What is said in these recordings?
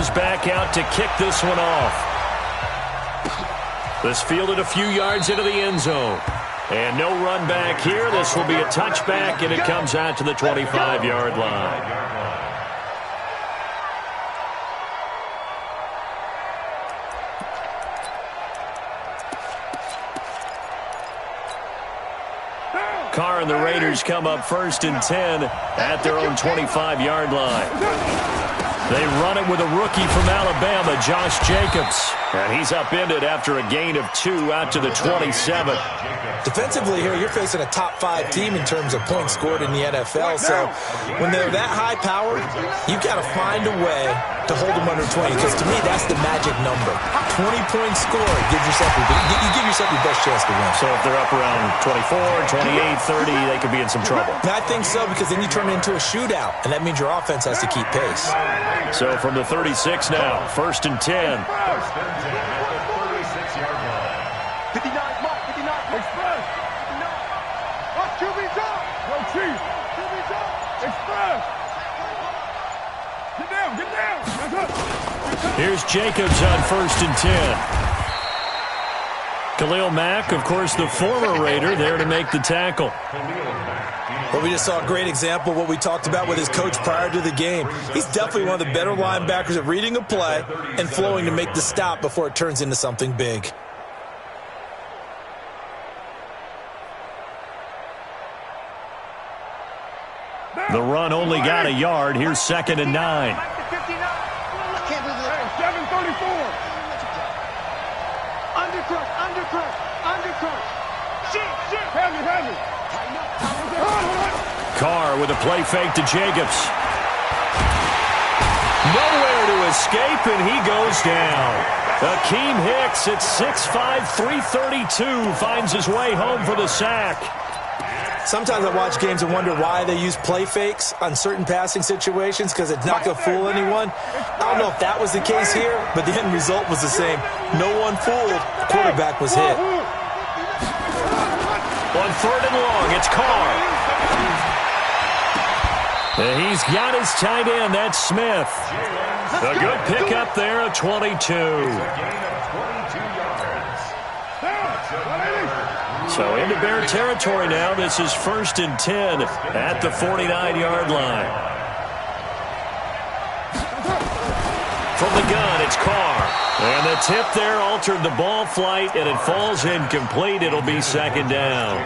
goes back out to kick this one off. This fielded a few yards into the end zone. And no run back here. This will be a touchback, and it comes out to the 25-yard line. Carr and the Raiders come up 1st and 10 at their own 25-yard line. They run it with a rookie from Alabama, Josh Jacobs. And he's upended after a gain of 2 out to the 27. Defensively here, you're facing a top-5 team in terms of points scored in the NFL. So when they're that high-powered, you've got to find a way to hold them under 20. Because to me, that's the magic number. 20 points scored, you give yourself your best chance to win. So if they're up around 24, 28, 30, they could be in some trouble. And I think so, because then you turn it into a shootout, and that means your offense has to keep pace. So from the 36 now, 1st and 10. 59, Mark, 59. Express. 59. Watch QB's up. No, Chief. QB's up. Express. Get down, get down. That's up. Here's Jacobs on 1st and 10. Khalil Mack, of course, the former Raider, there to make the tackle. Well, we just saw a great example of what we talked about with his coach prior to the game. He's definitely one of the better linebackers at reading a play and flowing to make the stop before it turns into something big. The run only got a yard. Here's 2nd and 9. 734. Undercrush. Shit. Heavy. Carr with a play fake to Jacobs. Nowhere to escape, and he goes down. Akeem Hicks at 6'5", 332 finds his way home for the sack. Sometimes I watch games and wonder why they use play fakes on certain passing situations, because it's not going to fool anyone. I don't know if that was the case here, but the end result was the same. No one fooled. The quarterback was hit. On 3rd and long, it's Carr. And he's got his tight end. That's Smith. A good pickup there of 22. So into Bear territory now. This is 1st and 10 at the 49-yard line. From the gun, it's Carr. And the tip there altered the ball flight, and it falls incomplete. It'll be 2nd down.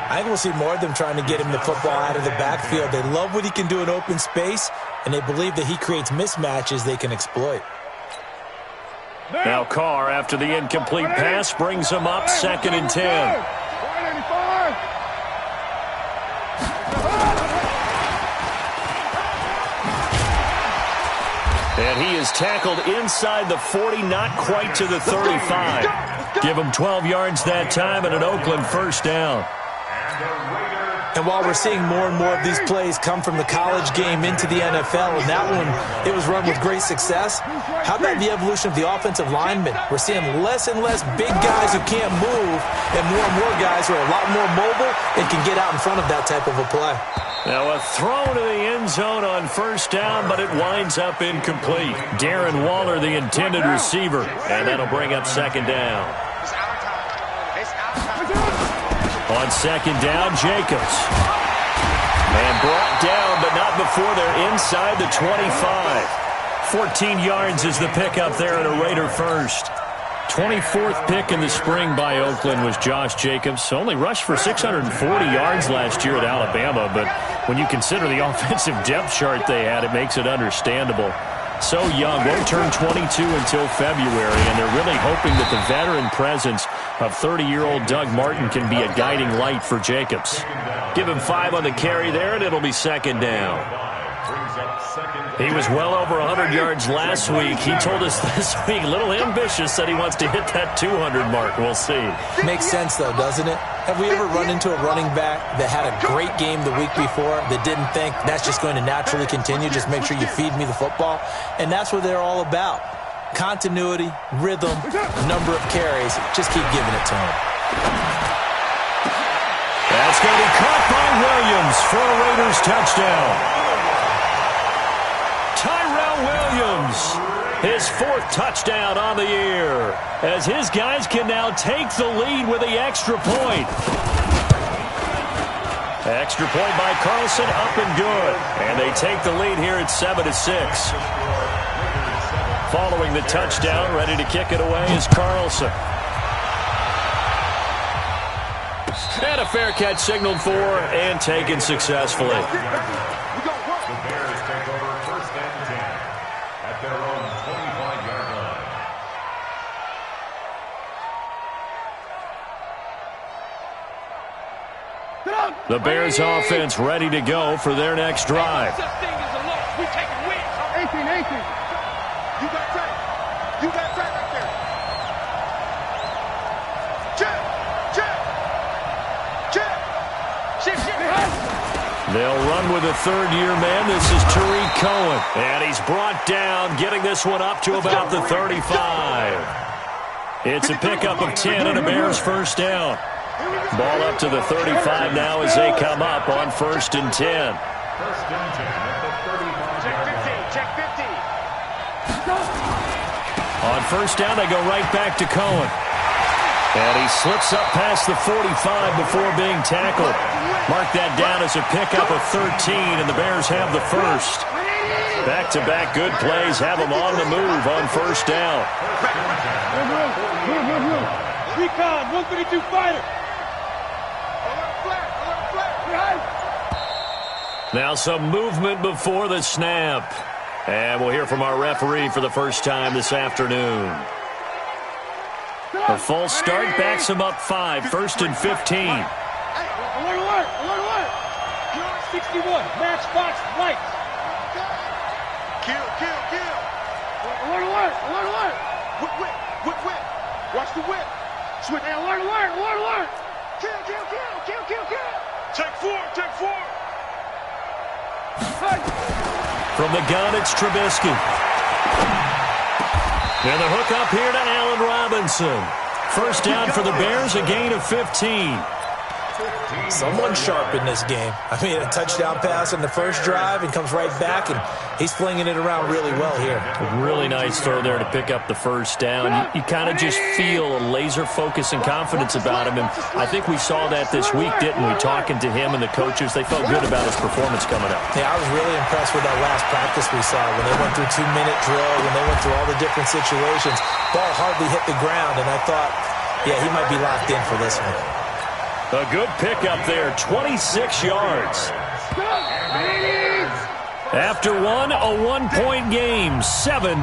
I think we'll see more of them trying to get him the football out of the backfield. They love what he can do in open space, and they believe that he creates mismatches they can exploit. Now Carr, after the incomplete pass, brings him up 2nd and 10. And he is tackled inside the 40, not quite to the 35. Give him 12 yards that time and an Oakland 1st down. And while we're seeing more and more of these plays come from the college game into the NFL, and that one, it was run with great success, how about the evolution of the offensive linemen? We're seeing less and less big guys who can't move and more guys who are a lot more mobile and can get out in front of that type of a play. Now a throw to the end zone on 1st down, but it winds up incomplete. Darren Waller, the intended receiver, and that'll bring up 2nd down. On 2nd down, Jacobs. And brought down, but not before they're inside the 25. 14 yards is the pickup there, and a Raider 1st. 24th pick in the spring by Oakland was Josh Jacobs. Only rushed for 640 yards last year at Alabama, but when you consider the offensive depth chart they had, it makes it understandable. So young, won't turn 22 until February, and they're really hoping that the veteran presence of 30-year-old Doug Martin can be a guiding light for Jacobs. Give him 5 on the carry there, and it'll be 2nd down. He was well over 100 yards last week. He told us this week, a little ambitious, that he wants to hit that 200 mark. We'll see. Makes sense, though, doesn't it? Have we ever run into a running back that had a great game the week before that didn't think that's just going to naturally continue, just make sure you feed me the football? And that's what they're all about. Continuity, rhythm, number of carries. Just keep giving it to him. That's going to be caught by Williams for a Raiders touchdown. Tyrell Williams Williams. His 4th touchdown on the year, as his guys can now take the lead with the extra point. Extra point by Carlson, up and good. And they take the lead here at 7-6. Following the touchdown, ready to kick it away is Carlson. And a fair catch signaled for and taken successfully. The Bears take over 1st and 10 at their own 25-yard line. The Bears offense ready to go for their next drive. Such thing as a loss. We taking wins. 18. You got track. You got track right there. Check. They'll run with a 3rd-year man. This is Tariq Cohen. And he's brought down, getting this one up to about the 35. It's a pickup of 10 and a Bears 1st down. Ball up to the 35 now as they come up on 1st and 10. 1st and 10 at the 35-yard line. Check 15. On 1st down, they go right back to Cohen. And he slips up past the 45 before being tackled. Mark that down as a pickup of 13, and the Bears have the 1st. Back-to-back good plays have them on the move on 1st down. Recon, 132 fighter. Now some movement before the snap. And we'll hear from our referee for the first time this afternoon. A false start backs him up 5, 1st and 15. Alert. 61, matchbox lights. Kill. Alert. Whip. Watch the whip. Switch. Hey, alert. Kill. Check 4. From the gun, it's Trubisky. And the hook up here to Allen Robinson. 1st down for the Bears, a gain of 15. Someone sharp in this game. I mean, a touchdown pass on the 1st drive and comes right back, and he's flinging it around really well here. A really nice throw there to pick up the 1st down. You kind of just feel a laser focus and confidence about him, and I think we saw that this week, didn't we? Talking to him and the coaches, they felt good about his performance coming up. Yeah, I was really impressed with that last practice we saw when they went through 2-minute drill, when they went through all the different situations. Ball hardly hit the ground, and I thought, yeah, he might be locked in for this one. A good pickup there, 26 yards. After one, a 1-point game, 7-6.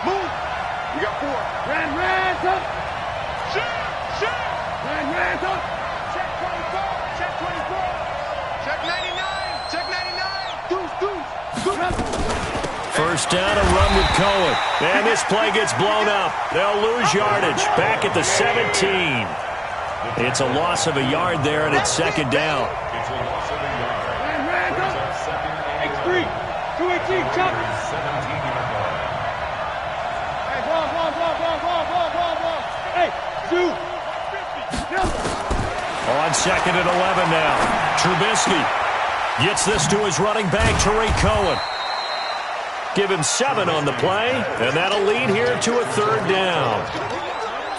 Move. You got 4. Ran up. Shit. Ran up. Check 24. Check 99. Deuce. 1st down, a run with Cohen. And this play gets blown up. They'll lose yardage. Back at the 17. It's a loss of a yard there, and it's 2nd down. It's a loss of a yard. X3. 218. Chop. 17-yard line. Hey, ball. Hey, Sue. On 2nd and 11 now. Trubisky gets this to his running back, Tariq Cohen. Give him 7 on the play, and that'll lead here to a 3rd down.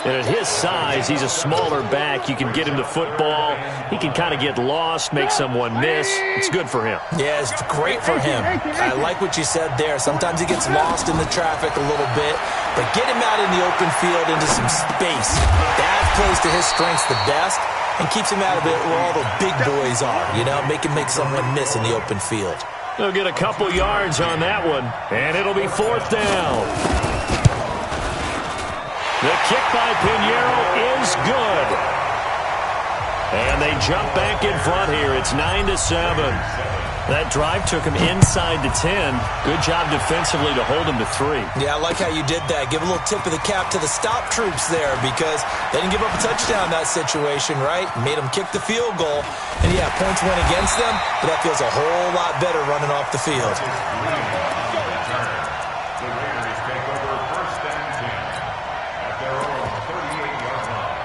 And at his size, he's a smaller back. You can get him to football. He can kind of get lost, make someone miss. It's good for him. Yeah, it's great for him. I like what you said there. Sometimes he gets lost in the traffic a little bit, but get him out in the open field into some space. That plays to his strengths the best and keeps him out of it where all the big boys are, make him make someone miss in the open field. They'll get a couple yards on that one, and it'll be 4th down. The kick by Pinheiro is good. And they jump back in front here. It's 9-7. That drive took him inside the 10. Good job defensively to hold him to 3. Yeah, I like how you did that. Give a little tip of the cap to the stop troops there because they didn't give up a touchdown in that situation, right? Made them kick the field goal. And, yeah, points went against them, but that feels a whole lot better running off the field. The Raiders take over 1st and 10 at their own 38-yard line.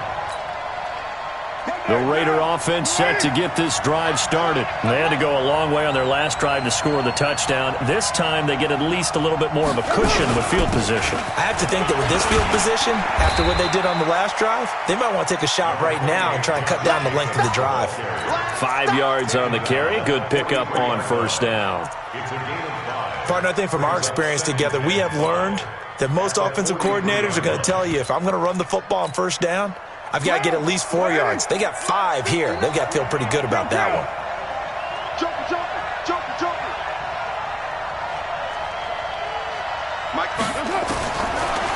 The Raider offense set to get this drive started. They had to go a long way on their last drive to score the touchdown. This time they get at least a little bit more of a cushion with field position. I have to think that with this field position, after what they did on the last drive, they might want to take a shot right now and try and cut down the length of the drive. 5 yards on the carry. Good pickup on first down. Partner, I think from our experience together, we have learned that most offensive coordinators are going to tell you, if I'm going to run the football on first down, I've got to get at least 4 yards. They got 5 here. They've got to feel pretty good about that one.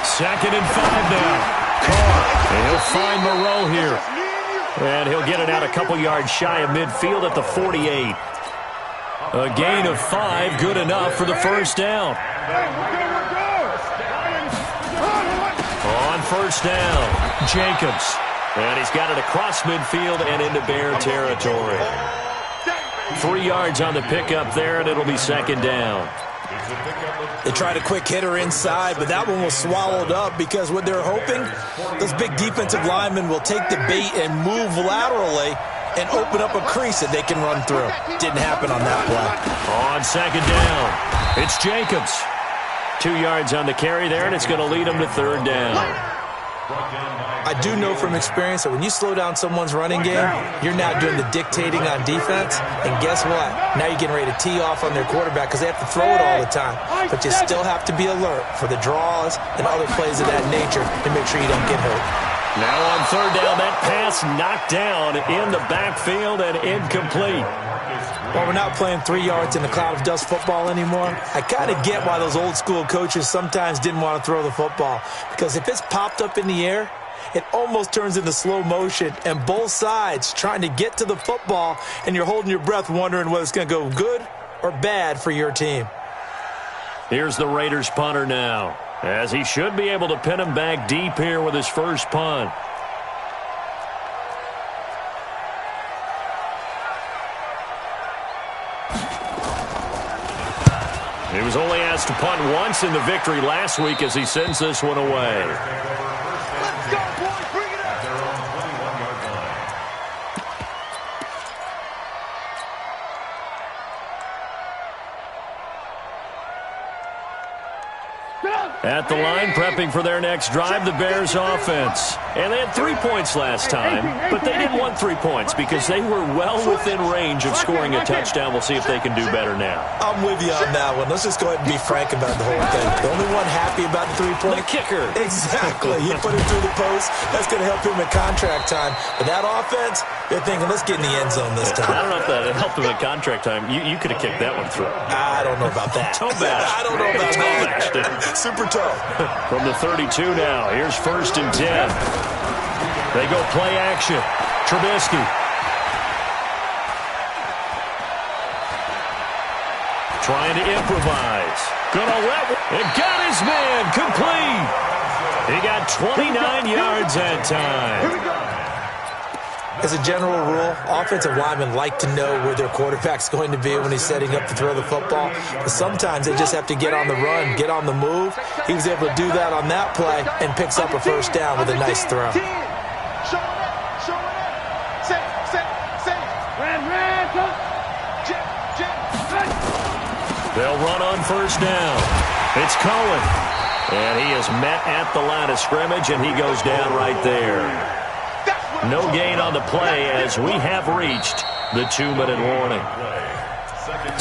Second and 5 now. Carr, and he'll find Moreau here. And he'll get it out a couple yards shy of midfield at the 48. A gain of 5, good enough for the first down. On first down, Jacobs. And he's got it across midfield and into Bear territory. 3 yards on the pickup there, and it'll be second down. They tried a quick hitter inside, but that one was swallowed up because what they're hoping, those big defensive linemen will take the bait and move laterally and open up a crease that they can run through. Didn't happen on that play. On second down, it's Jacobs. 2 yards on the carry there, and it's going to lead them to third down. I do know from experience that when you slow down someone's running game, you're now doing the dictating on defense. And guess what? Now you're getting ready to tee off on their quarterback because they have to throw it all the time. But you still have to be alert for the draws and other plays of that nature to make sure you don't get hurt. Now on third down, that pass knocked down in the backfield and incomplete. Well, we're not playing 3 yards in a cloud of dust football anymore. I kind of get why those old school coaches sometimes didn't want to throw the football. Because if it's popped up in the air, it almost turns into slow motion, and both sides trying to get to the football, and you're holding your breath wondering whether it's going to go good or bad for your team. Here's the Raiders punter now, as he should be able to pin him back deep here with his first punt. He was only asked to punt once in the victory last week as he sends this one away. Let's go, boys. Bring it up. They're on the 21-yard line. At the line, prepping for their next drive, the Bears offense. And they had 3 points last time, but they didn't want 3 points because they were well within range of scoring a touchdown. We'll see if they can do better now. I'm with you on that one. Let's just go ahead and be frank about the whole thing. The only one happy about the 3-point. The kicker. Exactly. He put it through the post. That's going to help him at contract time. But that offense, they're thinking, let's get in the end zone this time. I don't know if that helped him at contract time. You could have kicked that one through. I don't know about that. Toe bash. I don't know about Toe bashed it. that. Super toe. From the 32 now, here's first and 10. They go play action. Trubisky. Trying to improvise. Gonna let it. Got his man complete. He got 29 yards that time. As a general rule, offensive linemen like to know where their quarterback's going to be when he's setting up to throw the football. But sometimes they just have to get on the run, get on the move. He was able to do that on that play and picks up a first down with a nice throw. They'll run on first down. It's Cohen. And he is met at the line of scrimmage, and he goes down right there. No gain on the play as we have reached the 2-minute warning.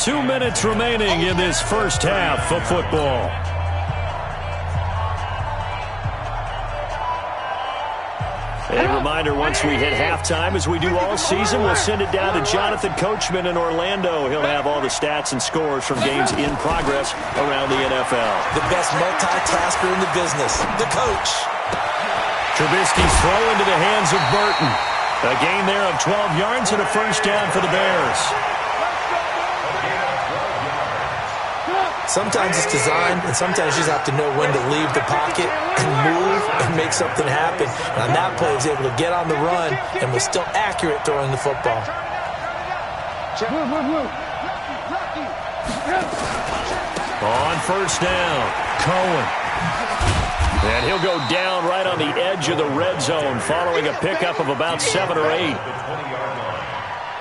2 minutes remaining in this first half of football. A reminder, once we hit halftime, as we do all season, we'll send it down to Jonathan Coachman in Orlando. He'll have all the stats and scores from games in progress around the NFL. The best multitasker in the business, the coach. Trubisky's throw into the hands of Burton. A gain there of 12 yards and a first down for the Bears. Sometimes it's designed, and sometimes you just have to know when to leave the pocket and move and make something happen. And on that play, he was able to get on the run and was still accurate throwing the football. On first down, Cohen. And he'll go down right on the edge of the red zone following a pickup of about 7 or 8.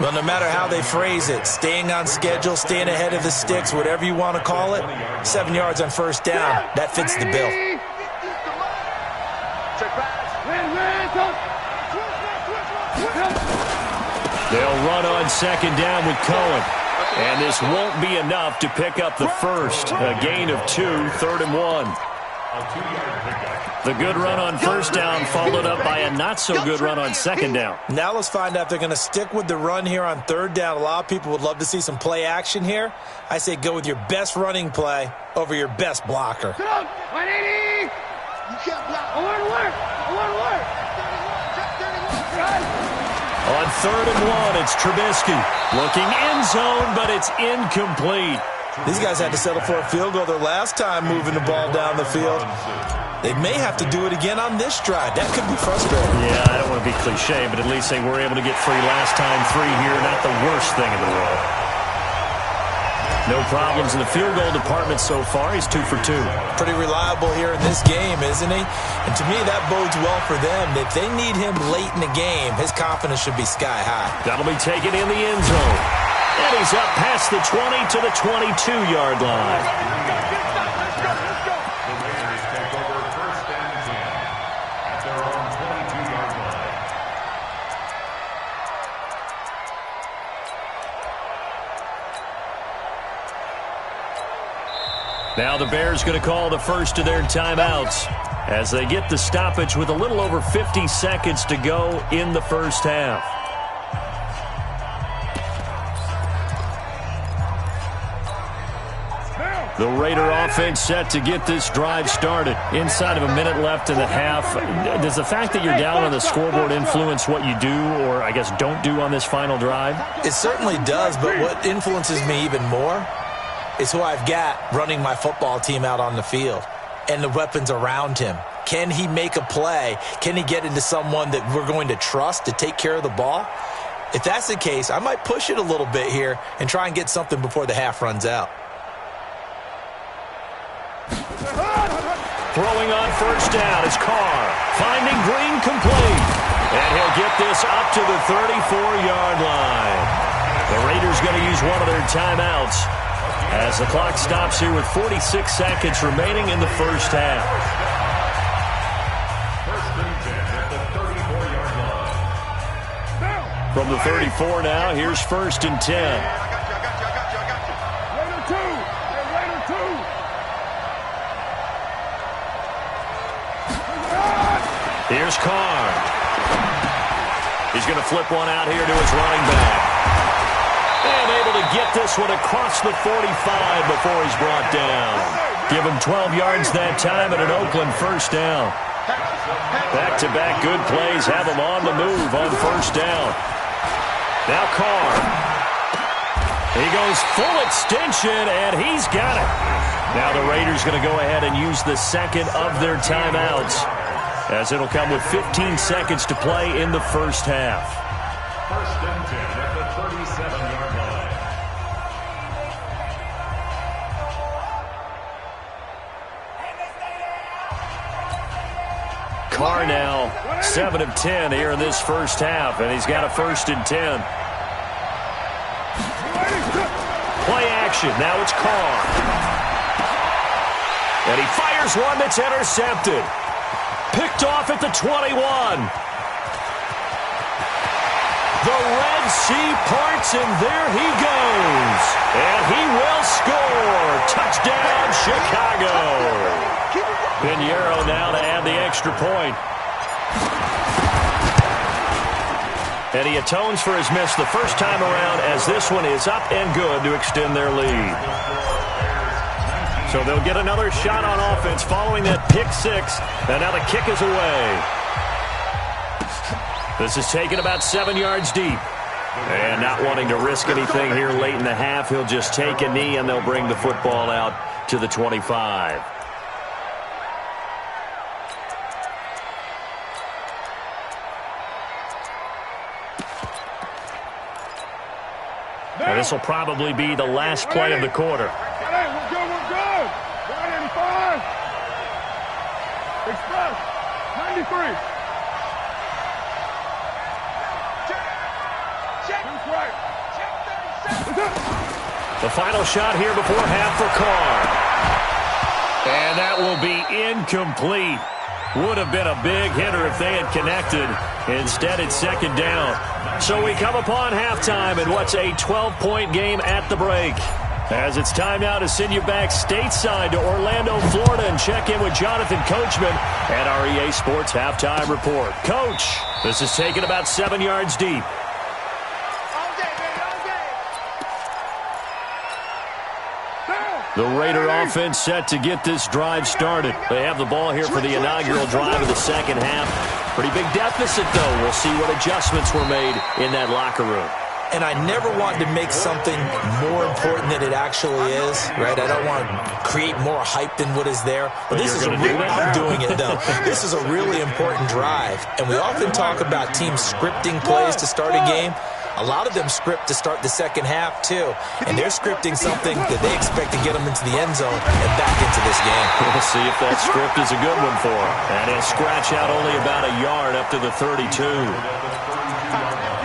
Well, no matter how they phrase it, staying on schedule, staying ahead of the sticks, whatever you want to call it, 7 yards on first down, that fits the bill. They'll run on second down with Cohen. And this won't be enough to pick up the first. A gain of 2, 3rd and 1. The good run on first down followed up by a not-so-good run on second down. Now let's find out if they're going to stick with the run here on 3rd down. A lot of people would love to see some play action here. I say go with your best running play over your best blocker. Sit up! 180! You can't block. I want to work! I want to work! On 3rd and 1, it's Trubisky. Looking end zone, but it's incomplete. These guys had to settle for a field goal their last time moving the ball down the field. They may have to do it again on this drive. That could be frustrating. Yeah, I don't want to be cliche, but at least they were able to get 3 last time, 3 here. Not the worst thing in the world. No problems in the field goal department so far. He's 2 for 2. Pretty reliable here in this game, isn't he? And to me, that bodes well for them. If they need him late in the game, his confidence should be sky high. That'll be taken in the end zone. And he's up past the 20 to the 22-yard line. Now the Bears going to call the first of their timeouts as they get the stoppage with a little over 50 seconds to go in the first half. The Raider offense set to get this drive started. Inside of a minute left in the half. Does the fact that you're down on the scoreboard influence what you do, or I guess don't do on this final drive? It certainly does, but what influences me even more is who I've got running my football team out on the field and the weapons around him. Can he make a play? Can he get into someone that we're going to trust to take care of the ball? If that's the case, I might push it a little bit here and try and get something before the half runs out. Throwing on first down is Carr. Finding Green complete. And he'll get this up to the 34-yard line. The Raiders going to use one of their timeouts as the clock stops here with 46 seconds remaining in the first half. From the 34 now, here's 1st and 10. Raider 2! Raider 2! Here's Carr. He's going to flip one out here to his running back. And able to get this one across the 45 before he's brought down. Give him 12 yards that time and an Oakland first down. Back-to-back good plays have him on the move on first down. Now Carr. He goes full extension, and he's got it. Now the Raiders going to go ahead and use the second of their timeouts, as it'll come with 15 seconds to play in the first half. 1st and 10 at the 37-yard line. Carr now 7 of 10 here in this first half, and he's got a 1st and 10. Play action. Now it's Carr. And he fires one that's intercepted. Picked off at the 21. The Red Sea parts, and there he goes. And he will score. Touchdown, Chicago. Pinheiro now to add the extra point. And he atones for his miss the first time around, as this one is up and good to extend their lead. So they'll get another shot on offense following that pick six. And now the kick is away. This is taken about 7 yards deep. And not wanting to risk anything here late in the half, he'll just take a knee, and they'll bring the football out to the 25. Now this will probably be the last play of the quarter. We're good, we're good. 185. Express. 93. Check. Right. Check 37. The final shot here before half for Carr. And that will be incomplete. Would have been a big hitter if they had connected. Instead, it's second down. So we come upon halftime in what's a 12-point game at the break. As it's time now to send you back stateside to Orlando, Florida, and check in with Jonathan Coachman at our EA Sports Halftime Report. Coach, this is taken about 7 yards deep. The Raider offense set to get this drive started. They have the ball here for the inaugural drive of the second half. Pretty big deficit, though. We'll see what adjustments were made in that locker room. And I never want to make something more important than it actually is, right? I don't want to create more hype than what is there. But this is I'm doing it, though. This is a really important drive. And we often talk about teams scripting plays to start a game. A lot of them script to start the second half, too. And they're scripting something that they expect to get them into the end zone and back into this game. We'll see if that script is a good one for them. And he'll scratch out only about a yard up to the 32.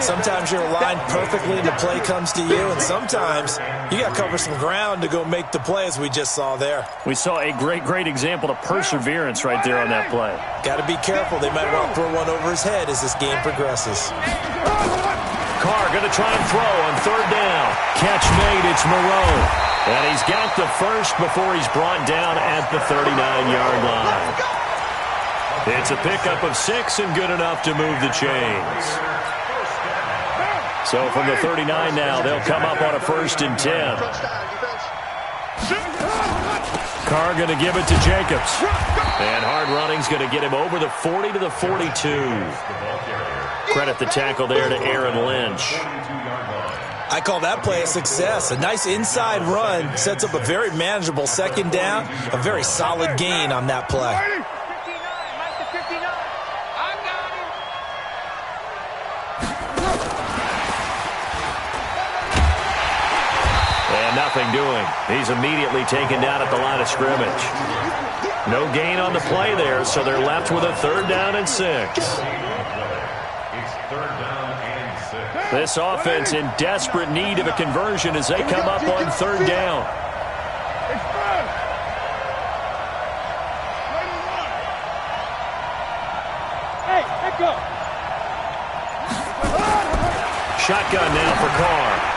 Sometimes you're aligned perfectly and the play comes to you, and sometimes you got to cover some ground to go make the play, as we just saw there. We saw a great example of perseverance right there on that play. Got to be careful. They might want to throw one over his head as this game progresses. Carr going to try and throw on third down. Catch made, it's Moreau. And he's got the first before he's brought down at the 39-yard line. It's a pickup of 6 and good enough to move the chains. So from the 39 now, they'll come up on a 1st and 10. Carr going to give it to Jacobs. And hard running's going to get him over the 40 to the 42. Credit the tackle there to Aaron Lynch. I call that play a success. A nice inside run sets up a very manageable second down. A very solid gain on that play. And nothing doing. He's immediately taken down at the line of scrimmage. No gain on the play there, so they're left with a 3rd down and 6. This offense in desperate need of a conversion as they come up on 3rd down. Shotgun now for Carr.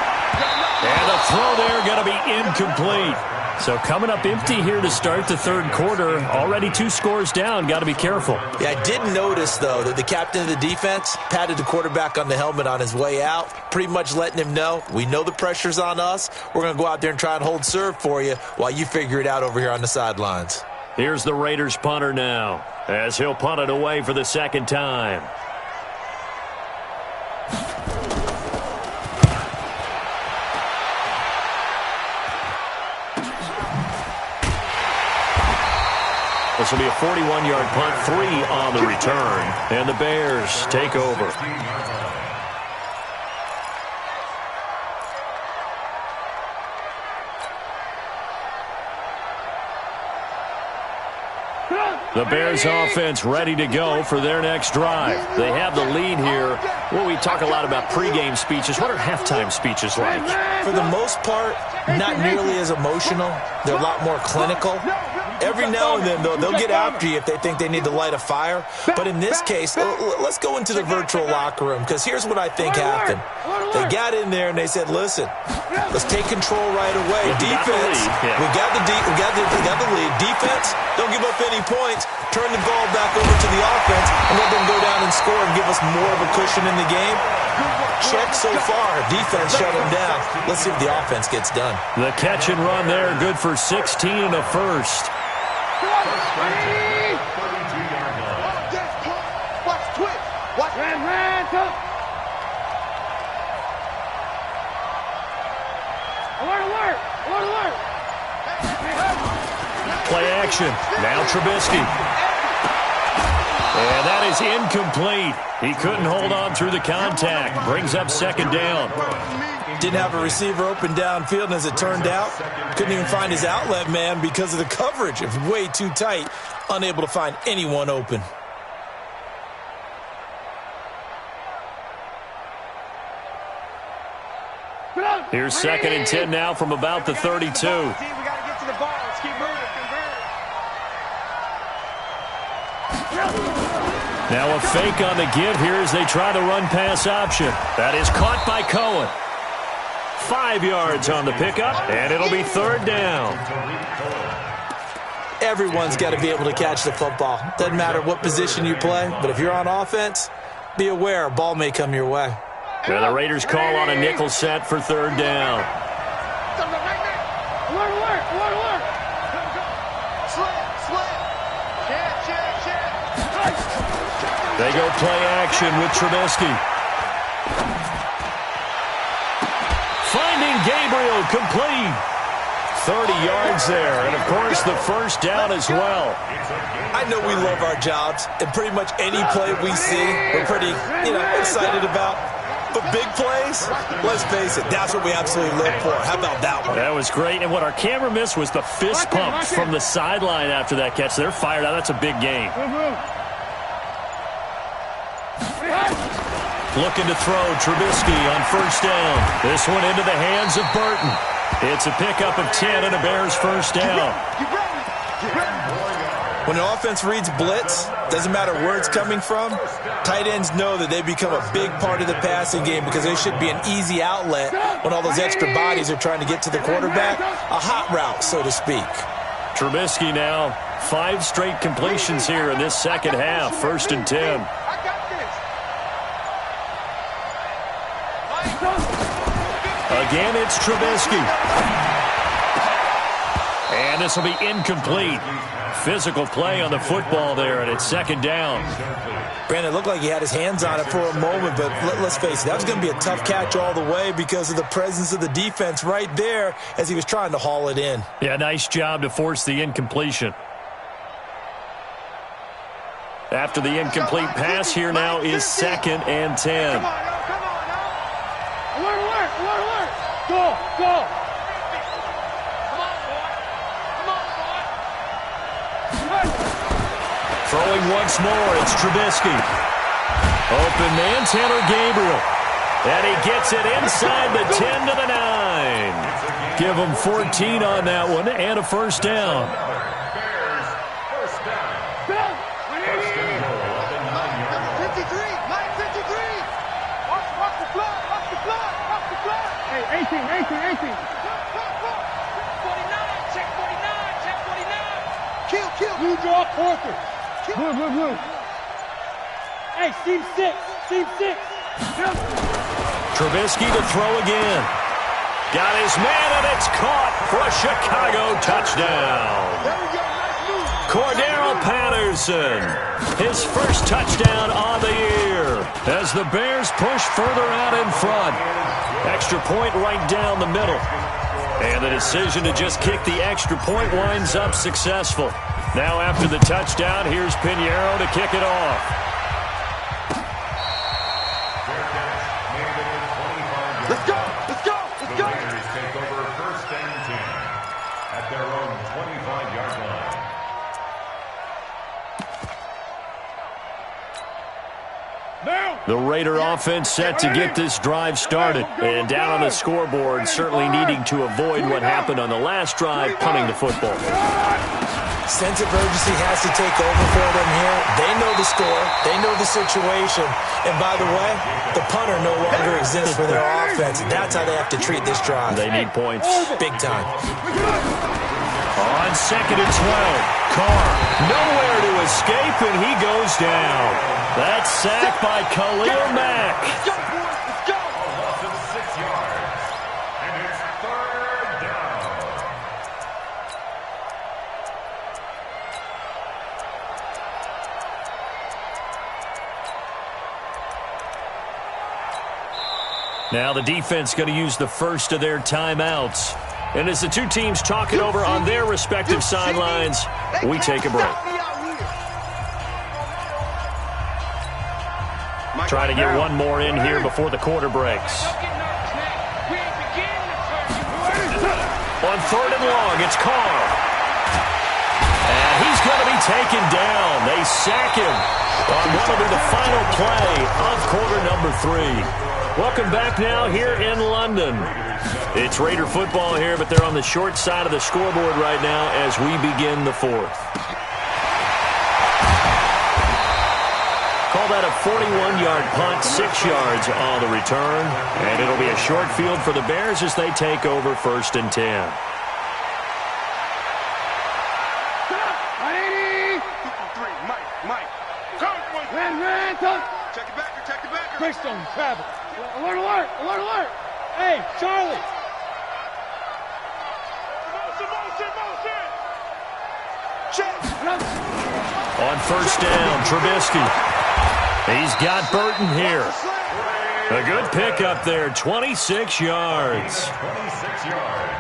And the throw there going to be incomplete. So coming up empty here to start the 3rd quarter. Already 2 scores down. Got to be careful. Yeah, I did notice, though, that the captain of the defense patted the quarterback on the helmet on his way out, pretty much letting him know, we know the pressure's on us. We're going to go out there and try and hold serve for you while you figure it out over here on the sidelines. Here's the Raiders punter now, as he'll punt it away for the 2nd time. This will be a 41-yard punt, 3 on the return, and the Bears take over. The Bears offense ready to go for their next drive. They have the lead here. Well, we talk a lot about pregame speeches. What are halftime speeches like? For the most part, not nearly as emotional. They're a lot more clinical. Every now and then, though, they'll get after you if they think they need to light a fire. But in this case, let's go into the virtual locker room, because here's what I think happened. They got in there and they said, listen, let's take control right away. Defense, we got the lead. Defense, don't give up any points. Turn the ball back over to the offense and let them go down and score and give us more of a cushion in the game. Check so far. Defense shut them down. Let's see if the offense gets done. The catch and run there, good for 16 and a first. Play action. Now Trubisky. And that is incomplete. He couldn't hold on through the contact. Brings up second down. Didn't have a receiver open downfield, and as it turned out, couldn't even find his outlet man because of the coverage. It was way too tight, unable to find anyone open. Here's 2nd and 10 now from about the 32. We got to get to the ball. Let's keep moving. Now a fake on the give here as they try the run-pass option. That is caught by Cohen. 5 yards on the pickup, and it'll be 3rd down. Everyone's got to be able to catch the football. Doesn't matter what position you play, but if you're on offense, be aware a ball may come your way. Well, the Raiders call on a nickel set for 3rd down. Alert. Slant. They go play action with Trubisky. Finding Gabriel complete. 30 yards there, and of course the 1st down as well. I know we love our jobs, and pretty much any play we see, we're pretty, excited about. But big plays, let's face it, that's what we absolutely live for. How about that one? That was great, and what our camera missed was the fist pump from the sideline after that catch. They're fired out. That's a big game. Looking to throw Trubisky on 1st down. This one into the hands of Burton. It's a pickup of 10 and a Bears 1st down. When an offense reads blitz, doesn't matter where it's coming from, tight ends know that they become a big part of the passing game because they should be an easy outlet when all those extra bodies are trying to get to the quarterback. A hot route, so to speak. Trubisky now, 5 straight completions here in this second half. 1st and 10. Again, it's Trubisky. And this will be incomplete. Physical play on the football there, and it's 2nd down. Brandon, it looked like he had his hands on it for a moment, but let's face it, that was going to be a tough catch all the way because of the presence of the defense right there as he was trying to haul it in. Yeah, nice job to force the incompletion. After the incomplete pass, here now is 2nd and 10. Alert. Go. Throwing once more, it's Trubisky. Open man, Taylor Gabriel. And he gets it inside the 10 to the 9. Give him 14 on that one and a 1st down. Hey, 18. Check 49. Kill. Blue draw, Porter. Blue. Hey, team 6. Trubisky to throw again. Got his man, and it's caught for a Chicago touchdown. There we go, nice move. Cordero Patterson, his 1st touchdown on the year as the Bears push further out in front. Extra point right down the middle. And the decision to just kick the extra point winds up successful. Now after the touchdown, here's Pinheiro to kick it off. Let's go. The Raiders take over 1st and 10 at their own 25-yard line. The Raider offense set to get this drive started. And down on the scoreboard, certainly needing to avoid what happened on the last drive, punting the football. Sense of urgency has to take over for them here. They know the score. They know the situation. And by the way, the punter no longer exists for their offense. That's how they have to treat this drive. They need points. Big time. On 2nd and 12, Carr nowhere to escape, and he goes down. That's sacked by Khalil Mack. Let's go. Loss of 6 yards. And it's 3rd down. Now the defense going to use the 1st of their timeouts. And as the 2 teams talk it over on their respective sidelines, we take a break. Trying to get one more in here before the quarter breaks. On 3rd and long, it's Carr. And he's going to be taken down. They sack him on what will be the final play of quarter number 3. Welcome back now here in London. It's Raider football here, but they're on the short side of the scoreboard right now as we begin the 4th. Call that a 41-yard punt, 6 yards on the return. And it'll be a short field for the Bears as they take over 1st and 10. Greystone, travel. Alert, alert, alert, alert. Hey, Charlie. Motion. Check. On 1st down, Trubisky. He's got Burton here. A good pickup there, 26 yards.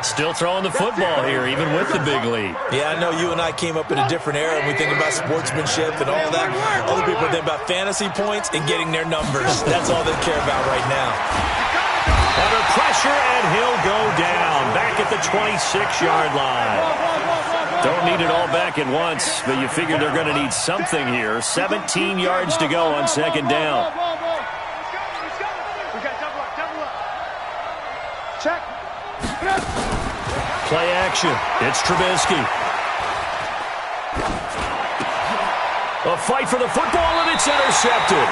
Still throwing the football here, even with the big lead. Yeah, I know you and I came up in a different era, and we think about sportsmanship and all that. Other people think about fantasy points and getting their numbers. That's all they care about right now. Under pressure, and he'll go down, back at the 26-yard line. Don't need it all back at once, but you figure they're going to need something here. 17 yards to go on 2nd down. Check. Play action. It's Trubisky. A fight for the football, and it's intercepted.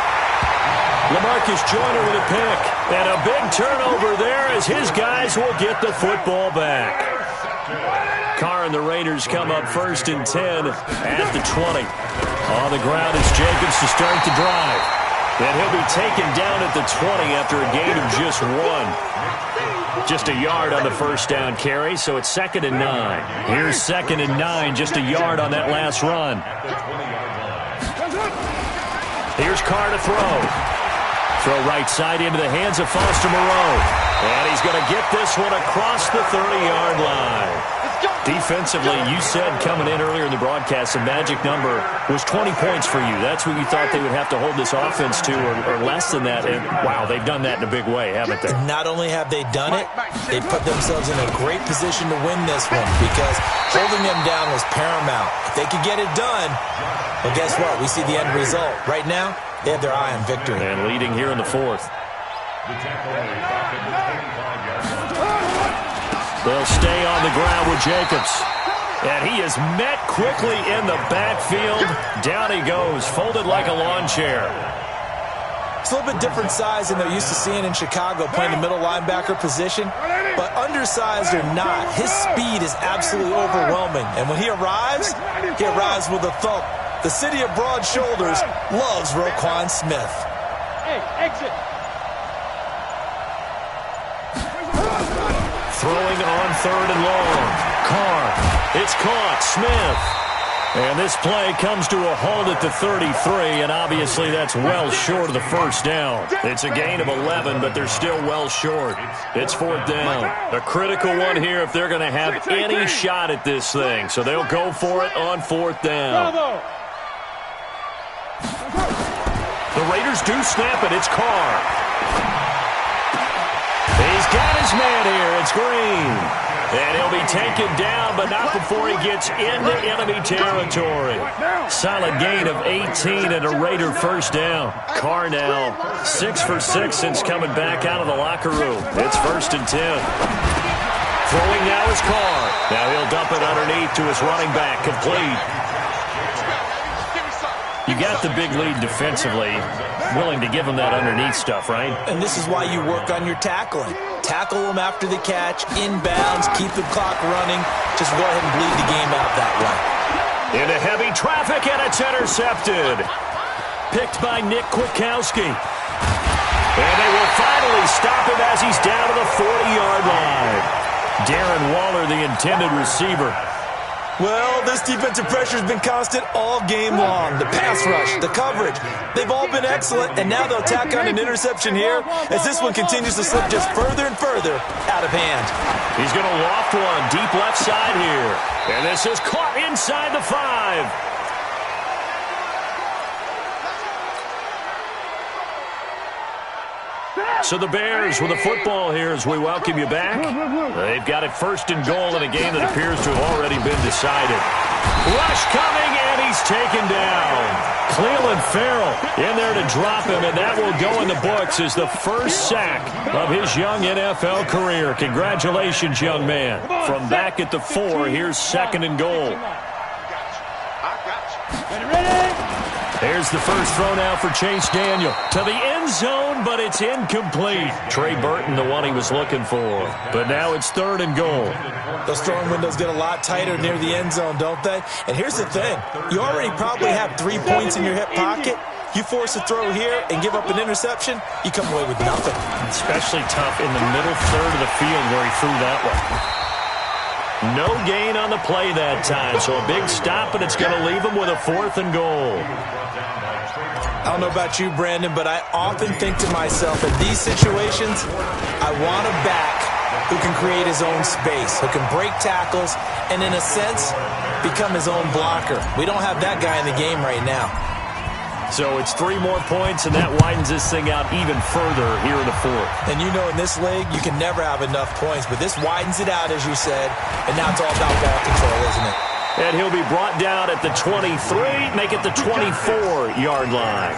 LaMarcus Joyner with a pick. And a big turnover there as his guys will get the football back. Carr and the Raiders come up 1st and 10 at the 20. On the ground is Jacobs to start the drive. And he'll be taken down at the 20 after a gain of just 1. Just a yard on the 1st down carry, so it's 2nd and 9. Here's 2nd and 9, just a yard on that last run. Here's Carr to throw. Throw right side into the hands of Foster Moreau. And he's going to get this one across the 30-yard line. Defensively, you said coming in earlier in the broadcast, the magic number was 20 points for you. That's what you thought they would have to hold this offense to, or less than that. And, wow, they've done that in a big way, haven't they? Not only have they done it, they put themselves in a great position to win this one because holding them down was paramount. If they could get it done, well, guess what? We see the end result. Right now, they have their eye on victory. And leading here in the 4th. They'll stay on the ground with Jacobs. And he is met quickly in the backfield. Down he goes, folded like a lawn chair. It's a little bit different size than they're used to seeing in Chicago, playing the middle linebacker position. But undersized or not, his speed is absolutely overwhelming. And when he arrives with a thump. The city of broad shoulders loves Roquan Smith. Hey, exit. Throwing on 3rd and long. Carr. It's caught. Smith. And this play comes to a halt at the 33, and obviously that's well short of the 1st down. It's a gain of 11, but they're still well short. It's 4th down. A critical one here if they're going to have any shot at this thing. So they'll go for it on 4th down. The Raiders do snap it. It's Carr. He's got his man here. It's Green. And he'll be taken down, but not before he gets into enemy territory. Solid gain of 18 and a Raider 1st down. Carr now 6 for 6 since coming back out of the locker room. It's 1st and 10. Throwing now is Carr. Now he'll dump it underneath to his running back. Complete. You got the big lead defensively, willing to give them that underneath stuff, right? And this is why you work on your tackling. Tackle them after the catch, inbounds, keep the clock running. Just go ahead and bleed the game out that way. Into heavy traffic, and it's intercepted. Picked by Nick Kwiatkowski. And they will finally stop him as he's down to the 40-yard line. Darren Waller, the intended receiver. Well, this defensive pressure has been constant all game long. The pass rush, the coverage, they've all been excellent, and now they'll tack on an interception here as this one continues to slip just further and further out of hand. He's going to loft one deep left side here. And this is caught inside the 5. So the Bears with the football here as we welcome you back. They've got it first and goal in a game that appears to have already been decided. Rush coming, and he's taken down. Cleveland Farrell in there to drop him, and that will go in the books as the first sack of his young NFL career. Congratulations, young man. From back at the 4, here's second and goal. There's the first throw now for Chase Daniel. To the end zone, but it's incomplete. Trey Burton, the one he was looking for. But now it's third and goal. Those throwing windows get a lot tighter near the end zone, don't they? And here's the thing. You already probably have 3 points in your hip pocket. You force a throw here and give up an interception, you come away with nothing. Especially tough in the middle third of the field where he threw that one. No gain on the play that time, so a big stop, and it's going to leave him with a fourth and goal. I don't know about you, Brandon, but I often think to myself, in these situations, I want a back who can create his own space, who can break tackles, and in a sense, become his own blocker. We don't have that guy in the game right now. So it's 3 more points, and that widens this thing out even further here in the fourth. And you know in this league, you can never have enough points, but this widens it out, as you said, and now it's all about ball control, isn't it? And he'll be brought down at the 23, make it the 24-yard line.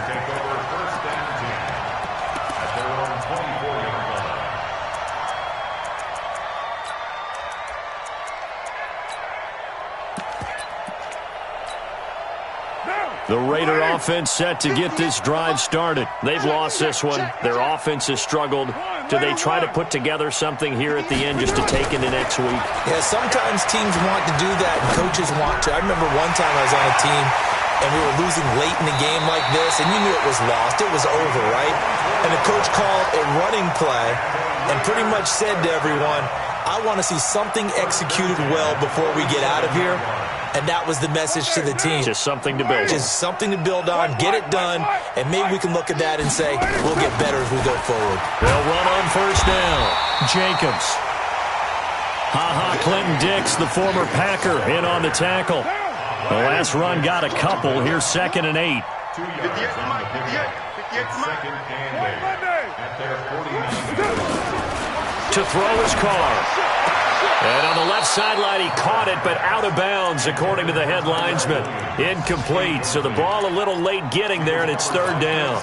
The Raider offense set to get this drive started. They've lost this one. Their offense has struggled. Do they try to put together something here at the end just to take into next week? Yeah, sometimes teams want to do that and coaches want to. I remember one time I was on a team and we were losing late in the game like this, and you knew it was lost. It was over, right? And the coach called a running play and pretty much said to everyone, I want to see something executed well before we get out of here. And that was the message to the team. Just something to build on. Just something to build on, get it done, and maybe we can look at that and say, we'll get better as we go forward. They'll run on first down. Jacobs. Clinton Dix, the former Packer, in on the tackle. The last run got a couple. Here's second and 8. Second and 8 at their 49. To throw his car. And on the left sideline, he caught it, but out of bounds, according to the head linesman. Incomplete, so the ball a little late getting there, and it's third down.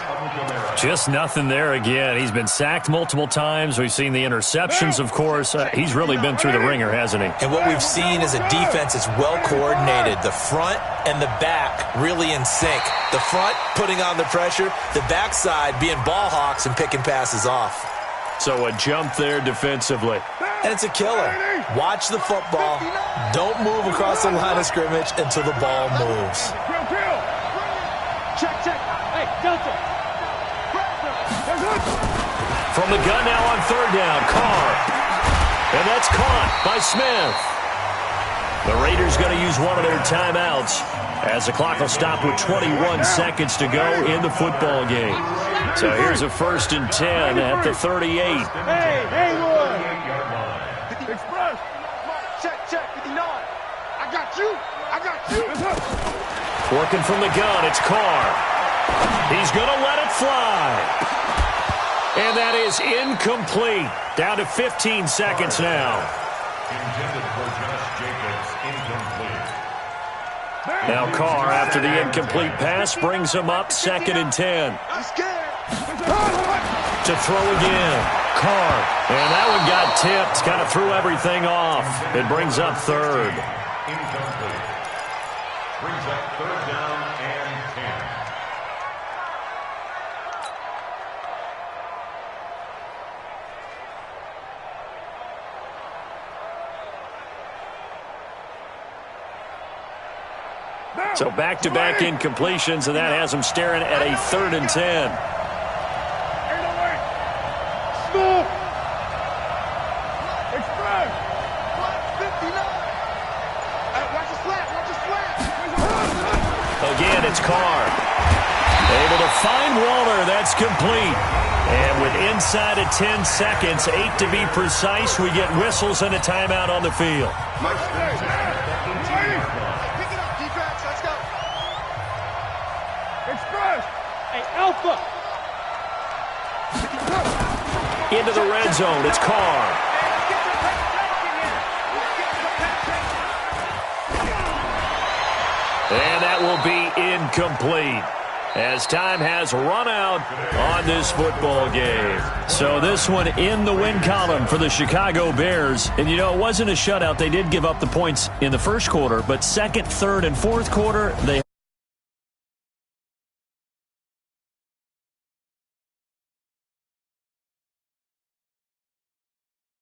Just nothing there again. He's been sacked multiple times. We've seen the interceptions, of course. He's really been through the ringer, hasn't he? And what we've seen is a defense that's well-coordinated. The front and the back really in sync. The front putting on the pressure, the backside being ball hawks and picking passes off. So a jump there defensively. And it's a killer. Watch the football. Don't move across the line of scrimmage until the ball moves. Check. Hey, Delta. From the gun now on third down, Carr. And that's caught by Smith. The Raiders going to use one of their timeouts as the clock will stop with 21 seconds to go in the football game. So here's a first and 10 at the 38. Hey, Lord. Express. Check, 59. I got you. Working from the gun, it's Carr. He's going to let it fly. And that is incomplete. Down to 15 seconds now. Intended for Josh Jacobs, incomplete. Now Carr, after the incomplete pass, brings him up second and 10. To throw again, Carr. And that one got tipped, kind of threw everything off. It brings up third. Incomplete. Brings up third down and 10. So back-to-back incompletions, and that has them staring at a third and 10. Stop. Express. 59. Watch the slap. Again, it's Carr. Able to find Waller. That's complete. And with inside of 10 seconds, 8 to be precise, we get whistles and a timeout on the field. Express. Hey, Alpha. into the red zone. It's Carr. And that will be incomplete, as time has run out on this football game. So this one in the win column for the Chicago Bears. And, you know, it wasn't a shutout. They did give up the points in the first quarter, but second, third, and fourth quarter, they